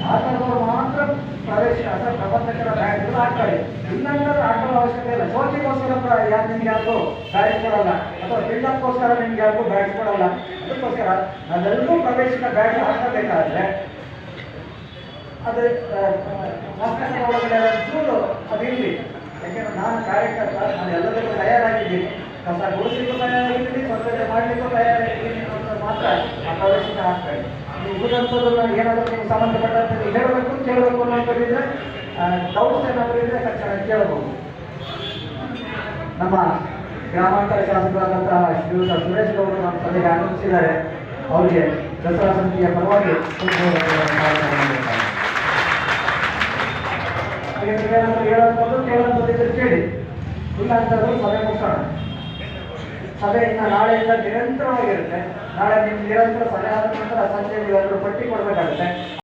ಆ ಥರದವ್ರು ಮಾತ್ರ ಪ್ರವೇಶ ಅಥವಾ ಪ್ರಬಂಧಕರ ಬ್ಯಾಗ್ಗಳು ಹಾಕ್ತಾರೆ. ಇಲ್ಲಾಂದ್ರೆ ಹಾಕೋ ಅವಶ್ಯಕತೆ ಇಲ್ಲ. ಶೋಕಿಗೋಸ್ಕರ ಯಾರು ನಿಮ್ಗೆ ಯಾರಿಗೂ ಬ್ಯಾಗ್ ಕೊಡಲ್ಲ, ಅಥವಾ ಬಿಲ್ಡಪ್ಗೋಸ್ಕರ ನಿಮ್ಗೆ ಯಾರಿಗೂ ಬ್ಯಾಗ್ ಕೊಡಲ್ಲ. ಅದಕ್ಕೋಸ್ಕರ ನಾವೆಲ್ಲರೂ ಪ್ರವೇಶಿಕ ಬ್ಯಾಗ್ ಹಾಕಬೇಕಾದ್ರೆ ಅದು ಮಕ್ಕಳ ಒಳಗಡೆ ಚೂರು ಅದಿರಲಿ. ಯಾಕೆಂದ್ರೆ ನಾನು ಕಾರ್ಯಕರ್ತ, ನಾನು ಎಲ್ಲದಕ್ಕೂ ತಯಾರಾಗಿದ್ದೀನಿ. ಕಸ ಗುಡಿಸಲಿಕ್ಕೂ ತಯಾರಾಗಿದ್ದೀನಿ, ಸ್ವಚ್ಛತೆ ಮಾಡಲಿಕ್ಕೂ ತಯಾರಾಗಿದ್ದೀನಿ ಅಂತ ಮಾತ್ರ ಆ ಪ್ರವೇಶಿಕ ಹಾಕ್ತಾರೆ. ಉಳಿದಂಥದ್ದು ಏನಾದರೂ ನಿಮ್ಗೆ ಸಂಬಂಧಪಟ್ಟಂತೆ ಹೇಳಬೇಕು ಕೇಳಬೇಕು ಅನ್ನೋದಿದ್ರೆ ಡೌಟ್ಸ್ ಏನಾದರೂ ಇದ್ದರೆ ತಕ್ಷಣ ಕೇಳಬಹುದು. ನಮ್ಮ ಗ್ರಾಮಾಂತರ ಶಾಸಕರಾದಂತಹ ಶ್ರೀಯುತ ಸುರೇಶ್ ಗೌಡರು ನಮ್ಮ ಸಭೆಗೆ ಆಗಮಿಸಿದ್ದಾರೆ. ಅವರಿಗೆ ದಸರಾ ಸಮಿತಿಯ ಪರವಾಗಿ ಏನಾದರೂ ಹೇಳುವಂಥದ್ದು ಕೇಳುವಂಥದ್ದು ಇದ್ರೆ ಕೇಳಿ, ಇಲ್ಲ ಅಂತಂದ್ರೆ ಸಭೆ ಮುಗಿಸೋಣ. ಸಭೆ ಇನ್ನು ನಾಳೆಯಿಂದ ನಿರಂತರವಾಗಿರುತ್ತೆ. ನಾಳೆ ನಿಮ್ಗೆ ನಿರಂತರ ಸಭೆ ಆದ ನಂತರ ಸಂಜೆ ನೀವೆಲ್ಲರೂ ಪಟ್ಟಿ ಕೊಡಬೇಕಾಗುತ್ತೆ.